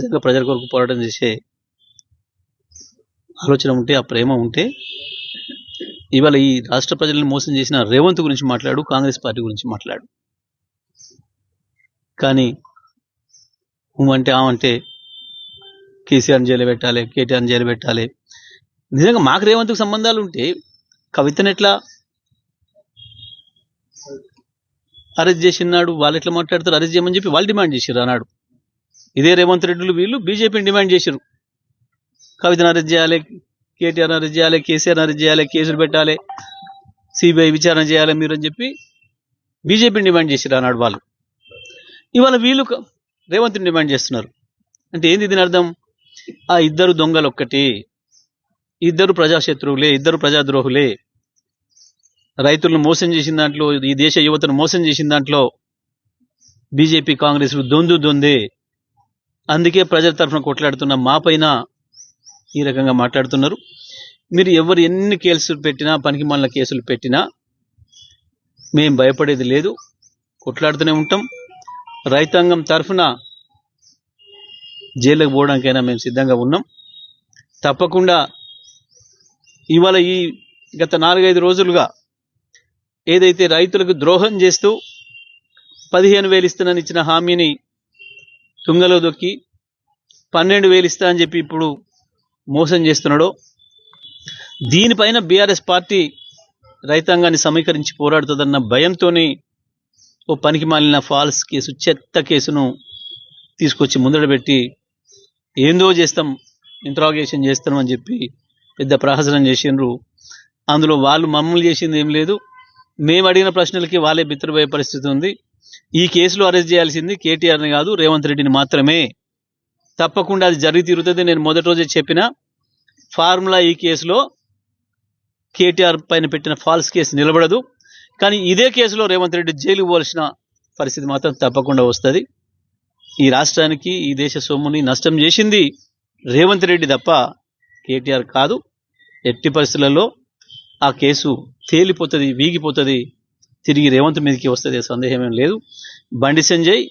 నిజంగా ప్రజల కొరకు పోరాటం చేసే ఆలోచన ఉంటే, ఆ ప్రేమ ఉంటే, ఇవాళ ఈ రాష్ట్ర ప్రజలను మోసం చేసిన రేవంత్ గురించి మాట్లాడు, కాంగ్రెస్ పార్టీ గురించి మాట్లాడు. కానీ అంటే ఆమంటే కేసీఆర్ని జైలు పెట్టాలి, కేటీఆర్ని జైలు పెట్టాలి. నిజంగా మాకు రేవంత్కు సంబంధాలు ఉంటే కవితను ఎట్లా అరెస్ట్ చేసినాడు? వాళ్ళు ఎట్లా మాట్లాడతారు? అరెస్ట్ చేయమని చెప్పి వాళ్ళు డిమాండ్ చేశారు అన్నాడు. ఇదే రేవంత్ రెడ్డిలు వీళ్ళు బీజేపీని డిమాండ్ చేశారు. కవితను అరెస్ట్ చేయాలి, కేటీఆర్ అరెస్ట్ చేయాలి, కేసీఆర్ అరెస్ట్ చేయాలి, కేసులు పెట్టాలి, సిబిఐ విచారణ చేయాలి మీరు అని చెప్పి బీజేపీని డిమాండ్ చేశారు అన్నాడు వాళ్ళు. ఇవాళ వీళ్ళు రేవంత్ని డిమాండ్ చేస్తున్నారు. అంటే ఏంది దీని అర్థం? ఆ ఇద్దరు దొంగలు ఒక్కటి, ఇద్దరు ప్రజాశత్రువులే, ఇద్దరు ప్రజాద్రోహులే. రైతులను మోసం చేసిన దాంట్లో, ఈ దేశ యువతను మోసం చేసిన దాంట్లో బీజేపీ కాంగ్రెస్ దొందే. అందుకే ప్రజల తరఫున కొట్లాడుతున్న మా పైన ఈ రకంగా మాట్లాడుతున్నారు. మీరు ఎవరు ఎన్ని కేసులు పెట్టినా, పనికి మాలిన కేసులు పెట్టినా మేం భయపడేది లేదు, కొట్లాడుతూనే ఉంటాం. రైతాంగం తరఫున జైలుకు పోవడానికైనా మేము సిద్ధంగా ఉన్నాం. తప్పకుండా ఇవాళ ఈ గత 4-5 రోజులుగా ఏదైతే రైతులకు ద్రోహం చేస్తూ 15,000 ఇస్తానని ఇచ్చిన హామీని తుంగలో దొక్కి 12,000 ఇస్తా అని చెప్పి ఇప్పుడు మోసం చేస్తున్నాడో, దీనిపైన బీఆర్ఎస్ పార్టీ రైతాంగాన్ని సమీకరించి పోరాడుతుందన్న భయంతోనే ఓ పనికి మాలిన ఫాల్స్ కేసు, చెత్త కేసును తీసుకొచ్చి ముందడ పెట్టి ఏందో చేస్తాం, ఇంట్రాగేషన్ చేస్తాం అని చెప్పి పెద్ద ప్రహసనం చేసిండ్రు. అందులో వాళ్ళు మమ్మల్ని చేసింది ఏం లేదు, మేము అడిగిన ప్రశ్నలకి వాళ్ళే బిత్తరపోయే పరిస్థితి ఉంది. ఈ కేసులో అరెస్ట్ చేయాల్సింది కేటీఆర్ని కాదు, రేవంత్ రెడ్డిని మాత్రమే. తప్పకుండా అది జరిగి తీరుతుంది. నేను మొదటి రోజే చెప్పిన ఫార్ములా ఈ కేసులో కేటీఆర్ పైన పెట్టిన ఫాల్స్ కేసు నిలబడదు. కానీ ఇదే కేసులో రేవంత్ రెడ్డి జైలుకు పోవాల్సిన పరిస్థితి మాత్రం తప్పకుండా వస్తుంది. ఈ రాష్ట్రానికి, ఈ దేశ సొమ్ముని నష్టం చేసింది రేవంత్ రెడ్డి తప్ప కేటీఆర్ కాదు. ఎట్టి పరిస్థితులలో ఆ కేసు తేలిపోతుంది, వీగిపోతుంది, తిరిగి రేవంత్ మీదకి వస్తుంది, సందేహమేం లేదు. బండి సంజయ్,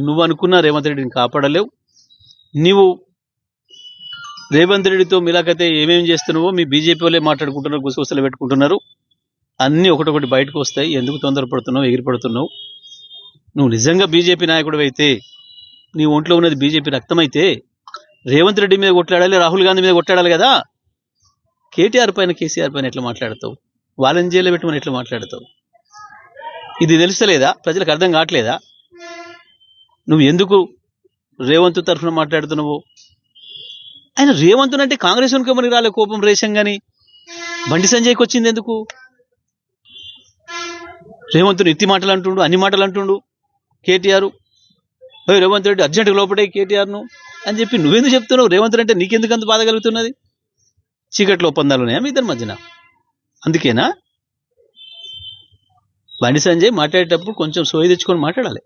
నువ్వు అనుకున్న రేవంత్ రెడ్డిని కాపాడలేవు. నీవు రేవంత్ రెడ్డితో మిలాకైతే ఏమేమి చేస్తున్నావో మీ బీజేపీ వాళ్ళే మాట్లాడుకుంటున్నారు, గుసగుసలు పెట్టుకుంటున్నారు. అన్నీ ఒకటొకటి బయటకు వస్తాయి. ఎందుకు తొందరపడుతున్నావు, ఎగిరిపడుతున్నావు? నువ్వు నిజంగా బీజేపీ నాయకుడు అయితే, నీ ఒంట్లో ఉన్నది బీజేపీ రక్తమైతే రేవంత్ రెడ్డి మీద కొట్లాడాలి, రాహుల్ గాంధీ మీద కొట్లాడాలి కదా. కేటీఆర్ పైన, కేసీఆర్ పైన ఎట్లా మాట్లాడతావు? వాళ్ళని జైల్లో పెట్టమని ఎట్లా మాట్లాడతావు? ఇది తెలుస్తలేదా? ప్రజలకు అర్థం కావట్లేదా? నువ్వు ఎందుకు రేవంత్ తరఫున మాట్లాడుతున్నావు? ఆయన రేవంత్ అంటే కాంగ్రెస్ మనకి రాలే కోపం, రేషం గాని బండి సంజయ్కి వచ్చింది ఎందుకు? రేవంత్ను ఎత్తి మాటలు అంటుండు, అన్ని మాటలు అంటుండు కేటీఆర్. రేవంత్ రెడ్డి అర్జెంటుగా లోపడే కేటీఆర్ను అని చెప్పి నువ్వెందుకు చెప్తున్నావు? రేవంత్ అంటే నీకెందుకు అంత బాధ కలుగుతున్నది? చీకట్లో ఒప్పందాలు ఉన్నాయా మీ ఇద్దరి మధ్యన? అందుకేనా? బండి సంజయ్ మాట్లాడేటప్పుడు కొంచెం సోయి తెచ్చుకొని మాట్లాడాలి.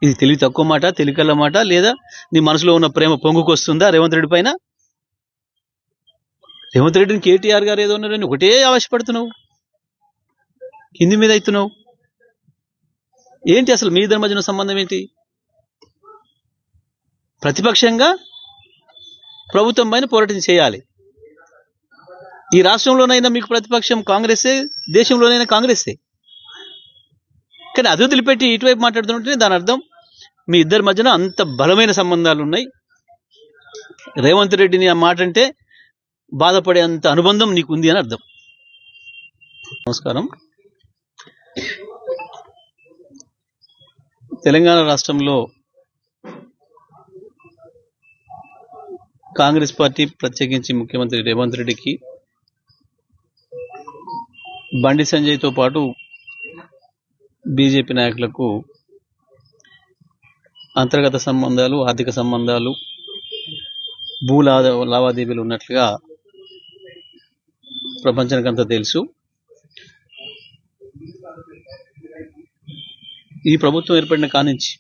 ఇది తెలివి తక్కువ మాట, తెలికల్ల మాట, లేదా నీ మనసులో ఉన్న ప్రేమ పొంగుకొస్తుందా రేవంత్ రెడ్డి పైన? రేవంత్ రెడ్డిని కేటీఆర్ గారు ఏదో ఉన్నారని ఒకటే ఆవేశపడుతున్నావు, కింది మీద అవుతున్నావు. ఏంటి అసలు మీ ఇద్దరి మధ్యన సంబంధం ఏంటి? ప్రతిపక్షంగా ప్రభుత్వం పైన పోరాటం చేయాలి. ఈ రాష్ట్రంలోనైనా మీకు ప్రతిపక్షం కాంగ్రెసే, దేశంలోనైనా కాంగ్రెసే. కానీ అది వదిలిపెట్టి ఇటువైపు మాట్లాడుతుంటే దాని అర్థం మీ ఇద్దరి మధ్యన అంత బలమైన సంబంధాలు ఉన్నాయి. రేవంత్ రెడ్డిని ఆ మాట అంటే బాధపడే అంత అనుబంధం నీకు ఉంది అని అర్థం. నమస్కారం. తెలంగాణ రాష్ట్రంలో కాంగ్రెస్ పార్టీ, ప్రత్యేకించి ముఖ్యమంత్రి రేవంత్ రెడ్డికి బండి సంజయ్తో పాటు బీజేపీ నాయకులకు అంతర్గత సంబంధాలు, ఆర్థిక సంబంధాలు, భూ లావాదేవీలు ఉన్నట్లుగా ప్రపంచానికంతా తెలుసు. ఈ ప్రభుత్వం ఏర్పడిన కానించి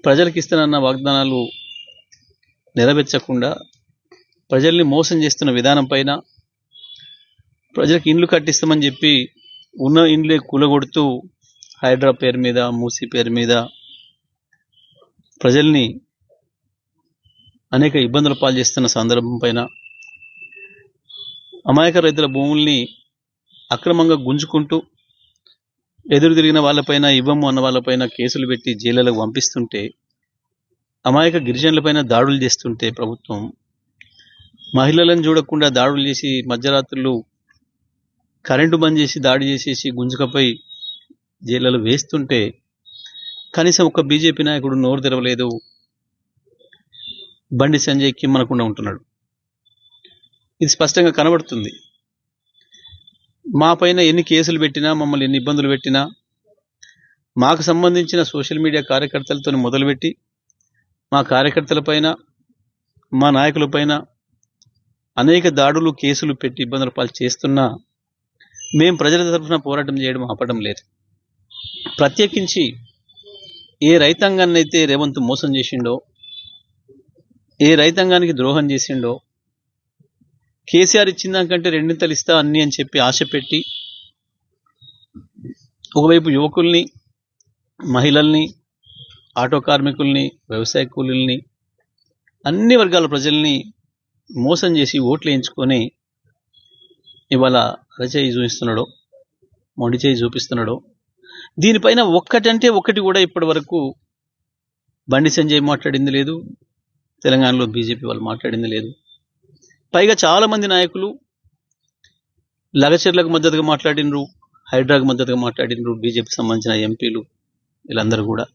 ప్రజలకు ఇస్తానన్న వాగ్దానాలు నెరవేర్చకుండా ప్రజల్ని మోసం చేస్తున్న విధానం పైన, ప్రజలకు ఇండ్లు కట్టిస్తామని చెప్పి ఉన్న ఇండ్లే కూలగొడుతూ హైడ్రా పేరు మీద, మూసీ పేరు మీద ప్రజల్ని అనేక ఇబ్బందులు పాలు చేస్తున్న సందర్భం పైన, అమాయక రైతుల భూముల్ని అక్రమంగా గుంజుకుంటూ ఎదురు తిరిగిన వాళ్ళపైన, ఇవ్వము అన్న వాళ్ళపైన కేసులు పెట్టి జైళ్ళకు పంపిస్తుంటే, అమాయక గిరిజనులపైన దాడులు చేస్తుంటే ప్రభుత్వం మహిళలను చూడకుండా దాడులు చేసి మధ్యరాత్రులు కరెంటు బంద్ చేసి దాడి చేసేసి గుంజుకపై జైళ్ళలో వేస్తుంటే కనీసం ఒక్క బీజేపీ నాయకుడు నోరు తెరవలేదు. బండి సంజయ్ కిమ్మనకుండా ఉంటున్నాడు. ఇది స్పష్టంగా కనబడుతుంది. మా పైన ఎన్ని కేసులు పెట్టినా, మమ్మల్ని ఎన్ని ఇబ్బందులు పెట్టినా, మాకు సంబంధించిన సోషల్ మీడియా కార్యకర్తలతో మొదలుపెట్టి మా కార్యకర్తలపైన, మా నాయకులపైన అనేక దాడులు, కేసులు పెట్టి ఇబ్బందుల పాలు చేస్తున్నా మేం ప్రజల తరఫున పోరాటం చేయడం ఆపడం లేదు. ప్రత్యేకించి ఏ రైతాంగాన్ని అయితే రేవంత్ మోసం చేసిండో, ఏ రైతాంగానికి ద్రోహం చేసిండో, కేసీఆర్ ఇచ్చిన దానికంటే రెండింతలు ఇస్తా అన్ని అని చెప్పి ఆశ పెట్టి ఒకవైపు యువకుల్ని, మహిళల్ని, ఆటో కార్మికుల్ని, వ్యవసాయ కూలీల్ని, అన్ని వర్గాల ప్రజల్ని మోసం చేసి ఓట్లు వేయించుకొని ఇవాళ అరచేయి చూపిస్తున్నాడో, మొండి చేయి చూపిస్తున్నాడో, దీనిపైన ఒక్కటంటే ఒక్కటి కూడా ఇప్పటి వరకు బండి సంజయ్ మాట్లాడింది లేదు, తెలంగాణలో బీజేపీ వాళ్ళు మాట్లాడింది లేదు. పైగా చాలా మంది నాయకులు లగచర్లకు మద్దతుగా మాట్లాడినరు, హైడ్రాకు మద్దతుగా మాట్లాడినరు, బీజేపీకి సంబంధించిన ఎంపీలు వీళ్ళందరూ కూడా.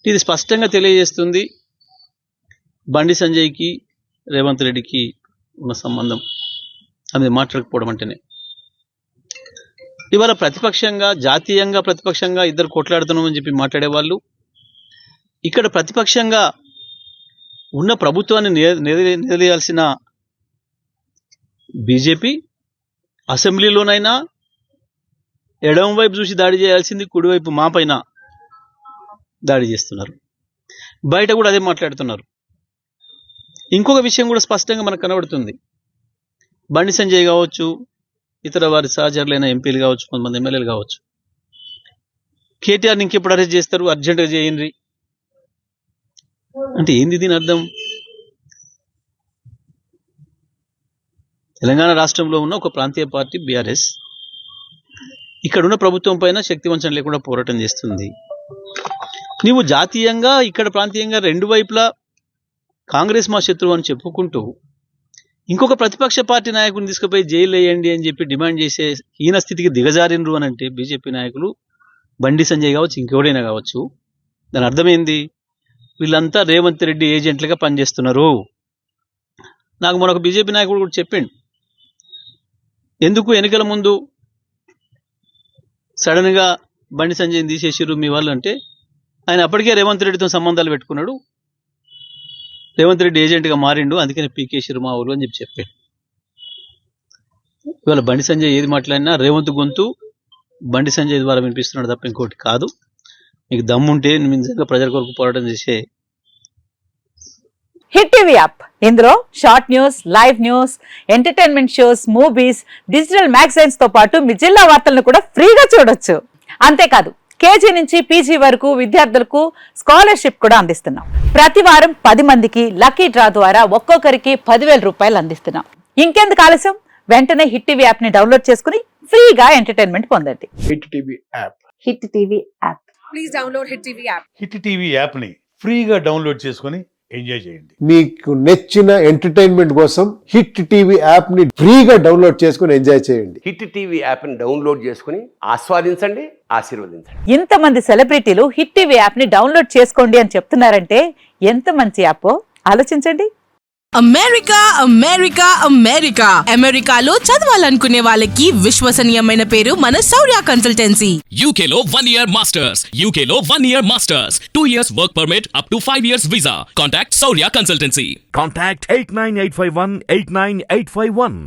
ఇది స్పష్టంగా తెలియజేస్తుంది బండి సంజయ్కి రేవంత్ రెడ్డికి ఉన్న సంబంధం. అది మాట్లాడకపోవడం అంటేనే. ఇవాళ ప్రతిపక్షంగా, జాతీయంగా ప్రతిపక్షంగా ఇద్దరు కొట్లాడుతున్నామని చెప్పి మాట్లాడేవాళ్ళు ఇక్కడ ప్రతిపక్షంగా ఉన్న ప్రభుత్వాన్ని నిలదీయాల్సిన బీజేపీ అసెంబ్లీలోనైనా ఎడమ వైపు చూసి దాడి చేయాల్సింది కుడివైపు మా పైన దాడి చేస్తున్నారు. బయట కూడా అదే మాట్లాడుతున్నారు. ఇంకొక విషయం కూడా స్పష్టంగా మనకు కనబడుతుంది. బండి సంజయ్ కావచ్చు, ఇతర వారి సహచరులైన ఎంపీలు కావచ్చు, కొంతమంది ఎమ్మెల్యేలు కావచ్చు, కేటీఆర్ని ఇంకెప్పుడు అరెస్ట్ చేస్తారు, అర్జెంటుగా చేయండి అంటే ఏంది దీని అర్థం? తెలంగాణ రాష్ట్రంలో ఉన్న ఒక ప్రాంతీయ పార్టీ బీఆర్ఎస్ ఇక్కడున్న ప్రభుత్వం పైన శక్తివంచన లేకుండా పోరాటం చేస్తుంది. నీవు జాతీయంగా, ఇక్కడ ప్రాంతీయంగా రెండు వైపులా కాంగ్రెస్ మా శత్రువు అని చెప్పుకుంటూ ఇంకొక ప్రతిపక్ష పార్టీ నాయకుని తీసుకుపోయి జైలు వేయండి అని చెప్పి డిమాండ్ చేసే హీన స్థితికి దిగజారినరు అని అంటే బీజేపీ నాయకులు, బండి సంజయ్ కావచ్చు, ఇంకెవడైనా కావచ్చు, దాని అర్థమైంది వీళ్ళంతా రేవంత్ రెడ్డి ఏజెంట్లుగా పనిచేస్తున్నారు. నాకు మరొక బీజేపీ నాయకుడు కూడా చెప్పిండు, ఎందుకు ఎన్నికల ముందు సడన్ గా బండి సంజయ్ని తీసేసిరు మీ వాళ్ళు అంటే, ఆయన అప్పటికే రేవంత్ రెడ్డితో సంబంధాలు పెట్టుకున్నాడు, రేవంత్ రెడ్డి ఏజెంట్గా మారిండు, అందుకని పీకేసిరు మా ఊరు అని చెప్పి చెప్పాడు. ఇవాళ బండి సంజయ్ ఏది మాట్లాడినా రేవంత్ గొంతు బండి సంజయ్ ద్వారా వినిపిస్తున్నాడు తప్ప ఇంకోటి కాదు. నీకు దమ్ముంటే నిజంగా ప్రజల కొరకు పోరాటం చేసే. హిట్ టీవీ యాప్, ఇందులో short news, live news, entertainment shows, movies, digital magazines తో పాటు మీ జిల్లా వార్తలను కూడా ఫ్రీగా చూడొచ్చు. అంతేకాదు కేజీ నుంచి పీజీ వరకు విద్యార్థులకు స్కాలర్షిప్ కూడా అందిస్తున్నాం. ప్రతి వారం 10 మందికి లక్కీ డ్రా ద్వారా ఒక్కొక్కరికి 10,000 రూపాయలు అందిస్తున్నాం. ఇంకెందుకు ఆలస్యం, వెంటనే హిట్ టీవీ యాప్ ని డౌన్లోడ్ చేసుకుని ఫ్రీగా ఎంటర్టైన్మెంట్ పొందండి. Hit TV app, hit TV app, please download hit TV app. Hit TV app ని ఫ్రీగా డౌన్లోడ్ చేసుకొని ఎంజాయ్ చేయండి. మీకు నచ్చిన ఎంటర్టైన్మెంట్ కోసం హిట్ టీవీ యాప్ ని ఫ్రీగా డౌన్లోడ్ చేసుకొని ఎంజాయ్ చేయండి. హిట్ టీవీ యాప్ ని డౌన్లోడ్ చేసుకుని ఆస్వాదించండి, ఆశీర్వదించండి. ఇంతమంది సెలబ్రిటీలు హిట్ టీవీ యాప్ ని డౌన్లోడ్ చేసుకోండి అని చెప్తున్నారంటే ఎంత మంచి యాప్ ఆలోచించండి. అమెరికా అమెరికా అమెరికా అమెరికాలో చదవాలనుకునే వాళ్ళకి విశ్వసనీయమైన పేరు మన శౌర్య కన్సల్టెన్సీ. UK లో 1 year masters, UK లో 1 year masters, 2 years work permit up to 5 years visa. Contact Saurya Consultancy. Contact 89851 89851.